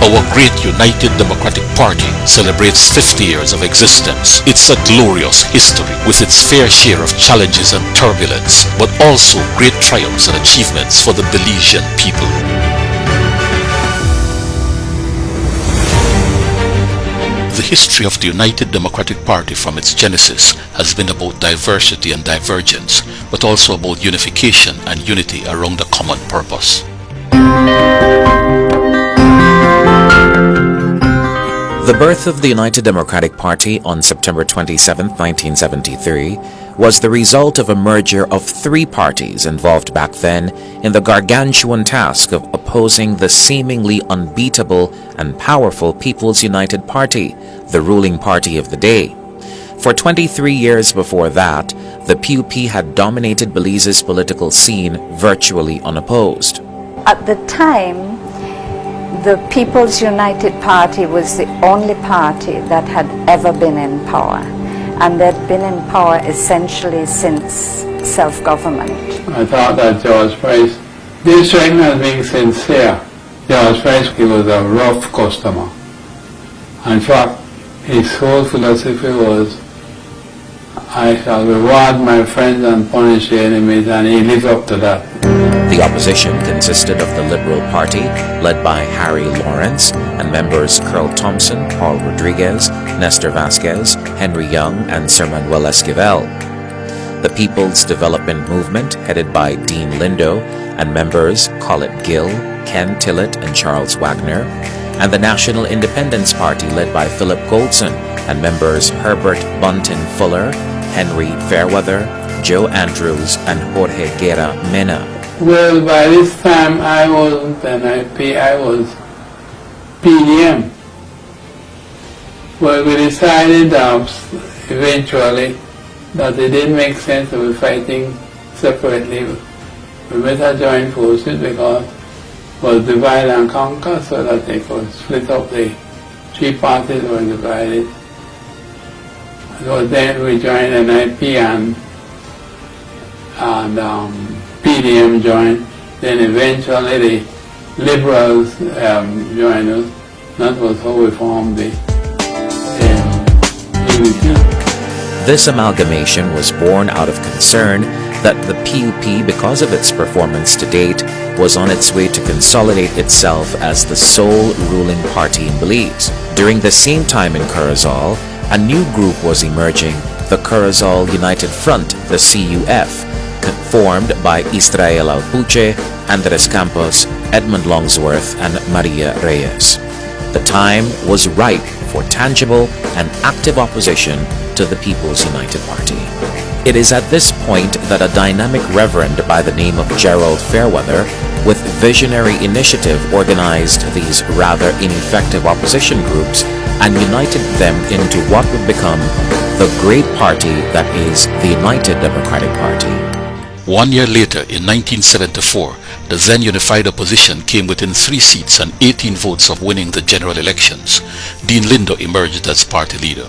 Our great United Democratic Party celebrates 50 years of existence. It's a glorious history with its fair share of challenges and turbulence, but also great triumphs and achievements for the Belizean people. The history of the United Democratic Party from its genesis has been about diversity and divergence, but also about unification and unity around a common purpose. The birth of the United Democratic Party on September 27, 1973, was the result of a merger of three parties involved back then in the gargantuan task of opposing the seemingly unbeatable and powerful People's United Party, the ruling party of the day. For 23 years before that, the PUP had dominated Belize's political scene virtually unopposed. At the time, the People's United Party was the only party that had ever been in power, and they'd been in power essentially since self-government. I thought that George Price, this strike as being sincere. George Price, he was a rough customer. In fact, his whole philosophy was, I shall reward my friends and punish the enemies, and he lived up to that. The opposition consisted of the Liberal Party, led by Harry Lawrence, and members Curl Thompson, Paul Rodriguez, Nestor Vasquez, Henry Young, and Sir Manuel Esquivel. The People's Development Movement, headed by Dean Lindo, and members Collett Gill, Ken Tillett, and Charles Wagner, and the National Independence Party, led by Philip Goldson, and members Herbert Bunton Fuller, Henry Fairweather, Joe Andrews, and Jorge Guerra Mena. Well, by this time I wasn't NIP, I was PDM. Well, we decided eventually that it didn't make sense to be fighting separately. We better join forces because it was divide and conquer, so that they could split up the three parties were divided. So then we joined NIP and PDM joined. Then eventually the Liberals joined us. That was how we formed the UDP. This amalgamation was born out of concern that the PUP, because of its performance to date, was on its way to consolidate itself as the sole ruling party in Belize. During the same time in Curacao, a new group was emerging, the Curacao United Front, the CUF, formed by Israel Alpuche, Andres Campos, Edmund Longsworth, and Maria Reyes. The time was ripe for tangible and active opposition to the People's United Party. It is at this point that a dynamic reverend by the name of Gerald Fairweather, with visionary initiative, organized these rather ineffective opposition groups and united them into what would become the great party that is the United Democratic Party. 1 year later, in 1974, the then unified opposition came within 3 seats and 18 votes of winning the general elections. Dean Lindo emerged as party leader.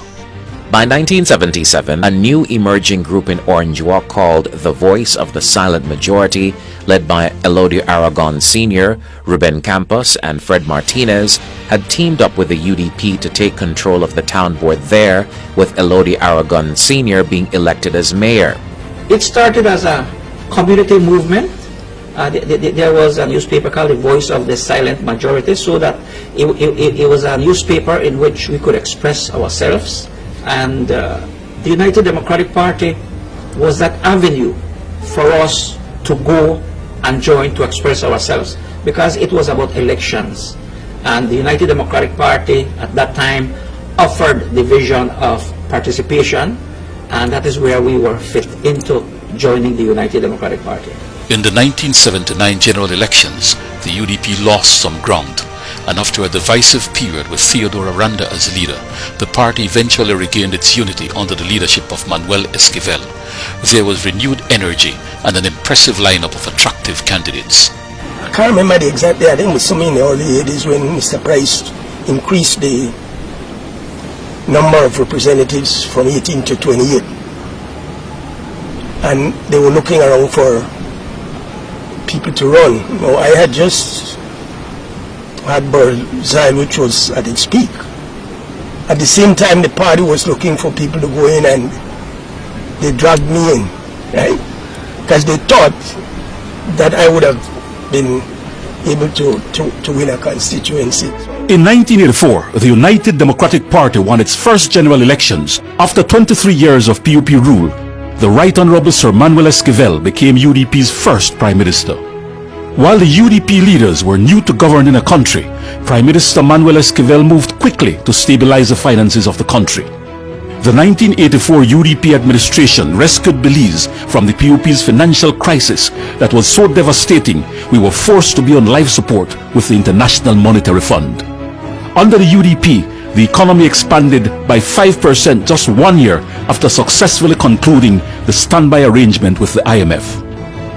By 1977, a new emerging group in Orange Walk called the Voice of the Silent Majority, led by Elodio Aragon Sr., Ruben Campos, and Fred Martinez, had teamed up with the UDP to take control of the town board there, with Elodio Aragon Sr. being elected as mayor. It started as a community movement. There was a newspaper called the Voice of the Silent Majority, so that it was a newspaper in which we could express ourselves. And the United Democratic Party was that avenue for us to go and join to express ourselves, because it was about elections. And the United Democratic Party at that time offered the vision of participation, and that is where we were fit into joining the United Democratic Party. In the 1979 general elections, the UDP lost some ground, and after a divisive period with Theodore Aranda as leader, the party eventually regained its unity under the leadership of Manuel Esquivel. There was renewed energy and an impressive lineup of attractive candidates. I can't remember the exact day. I think it was something in the early 80s when Mr. Price increased the number of representatives from 18 to 28. And they were looking around for people to run. I had just had Barzile, which was at its peak. At the same time, the party was looking for people to go in, and they dragged me in, right? Because they thought that I would have been able to win a constituency. In 1984, the United Democratic Party won its first general elections. After 23 years of PUP rule, the Right Honorable Sir Manuel Esquivel became UDP's first Prime Minister. While the UDP leaders were new to governing a country, Prime Minister Manuel Esquivel moved quickly to stabilize the finances of the country. The 1984 UDP administration rescued Belize from the PUP's financial crisis that was so devastating we were forced to be on life support with the International Monetary Fund. Under the UDP, the economy expanded by 5% just 1 year after successfully concluding the standby arrangement with the IMF.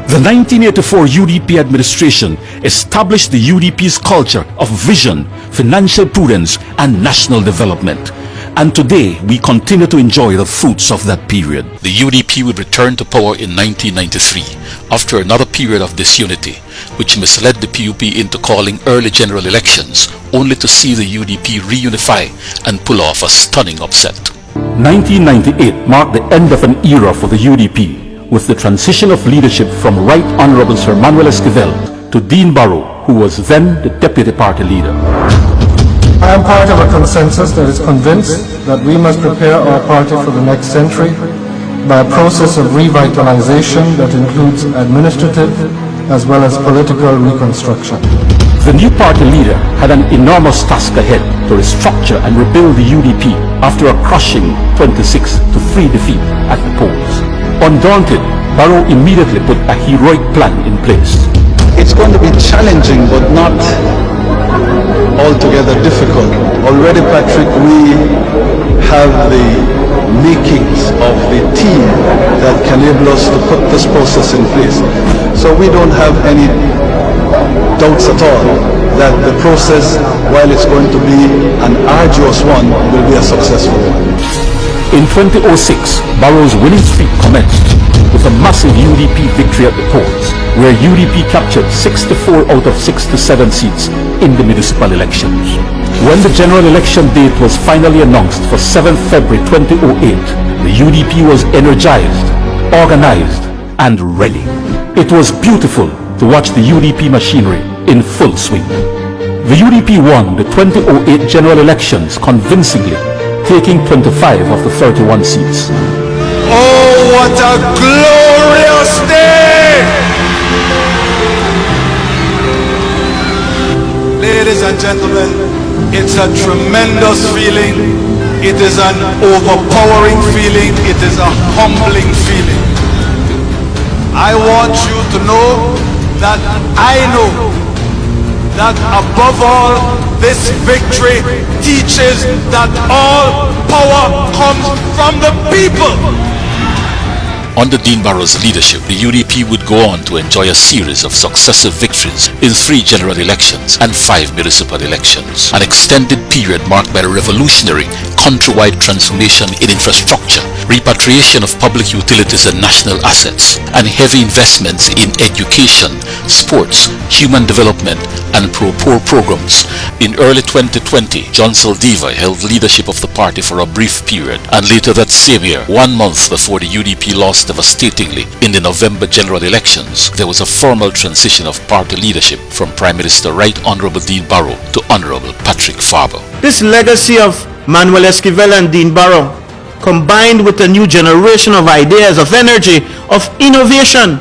The 1984 UDP administration established the UDP's culture of vision, financial prudence, and national development. And today, we continue to enjoy the fruits of that period. The UDP would return to power in 1993 after another period of disunity, which misled the PUP into calling early general elections, only to see the UDP reunify and pull off a stunning upset. 1998 marked the end of an era for the UDP, with the transition of leadership from Right Honorable Sir Manuel Esquivel to Dean Barrow, who was then the deputy party leader. I am part of a consensus that is convinced that we must prepare our party for the next century by a process of revitalization that includes administrative as well as political reconstruction. The new party leader had an enormous task ahead to restructure and rebuild the UDP after a crushing 26-3 defeat at the polls. Undaunted, Barrow immediately put a heroic plan in place. It's going to be challenging but not altogether difficult. Already, Patrick, we have the makings of the team that can enable us to put this process in place. So we don't have any doubts at all that the process, while it's going to be an arduous one, will be a successful one. In 2006, Barrow's winning streak commenced with a massive UDP victory at the polls, where UDP captured 64 out of 67 seats in the municipal elections. When the general election date was finally announced for 7th February 2008, the UDP was energized, organized, and ready. It was beautiful to watch the UDP machinery in full swing. The UDP won the 2008 general elections convincingly, taking 25 of the 31 seats. Oh, what a glorious day! Ladies and gentlemen, it's a tremendous feeling. It is an overpowering feeling. It is a humbling feeling. I want you to know that I know that above all, this victory teaches that all power comes from the people. Under Dean Barrow's leadership, the UDP would go on to enjoy a series of successive victories in 3 general elections and 5 municipal elections. An extended period marked by a revolutionary countrywide transformation in infrastructure, repatriation of public utilities and national assets, and heavy investments in education, sports, human development, and pro-poor programs. In early 2020, John Saldivar held leadership of the party for a brief period, and later that same year, 1 month before the UDP lost devastatingly in the November general elections, there was a formal transition of party leadership from Prime Minister Right Honorable Dean Barrow to Honorable Patrick Farber. This legacy of Manuel Esquivel and Dean Barrow, combined with a new generation of ideas, of energy, of innovation,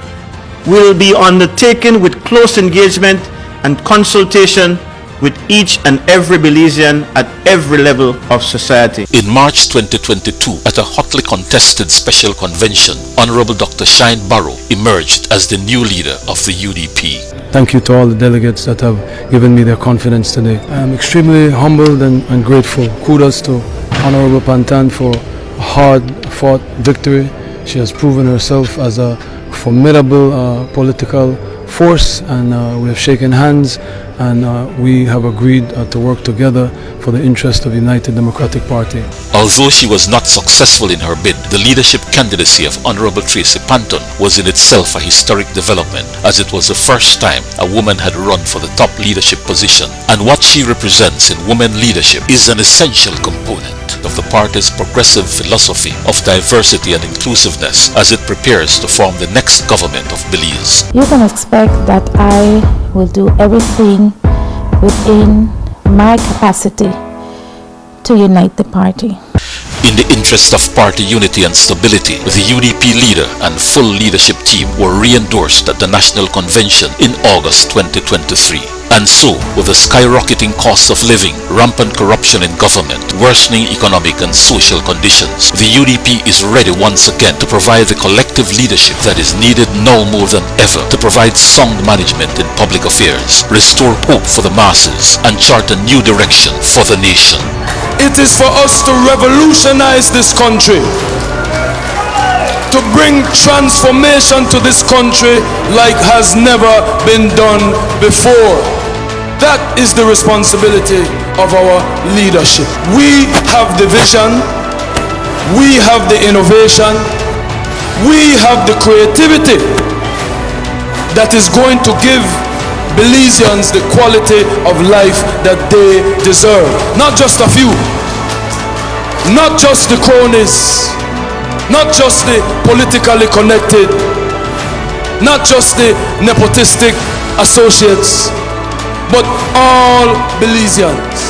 will be undertaken with close engagement and consultation with each and every Belizean at every level of society. In March 2022, at a hotly contested special convention, Honorable Dr. Shine Barrow emerged as the new leader of the UDP. Thank you to all the delegates that have given me their confidence today. I am extremely humbled and grateful. Kudos to Honorable Pantan for a hard-fought victory. She has proven herself as a formidable political force, and we have shaken hands, and we have agreed to work together for the interest of the United Democratic Party. Although she was not successful in her bid, the leadership candidacy of Honorable Tracy Panton was in itself a historic development, as it was the first time a woman had run for the top leadership position. And what she represents in women leadership is an essential component of the party's progressive philosophy of diversity and inclusiveness as it prepares to form the next government of Belize. You can expect that I will do everything within my capacity to unite the party. In the interest of party unity and stability, the UDP leader and full leadership team were re-endorsed at the National Convention in August 2023. And so, with the skyrocketing cost of living, rampant corruption in government, worsening economic and social conditions, the UDP is ready once again to provide the collective leadership that is needed now more than ever to provide sound management in public affairs, restore hope for the masses, and chart a new direction for the nation. It is for us to revolutionize this country, to bring transformation to this country like has never been done before. That is the responsibility of our leadership. We have the vision, we have the innovation, we have the creativity that is going to give Belizeans the quality of life that they deserve. Not just a few, not just the cronies, not just the politically connected, not just the nepotistic associates, but all Belizeans.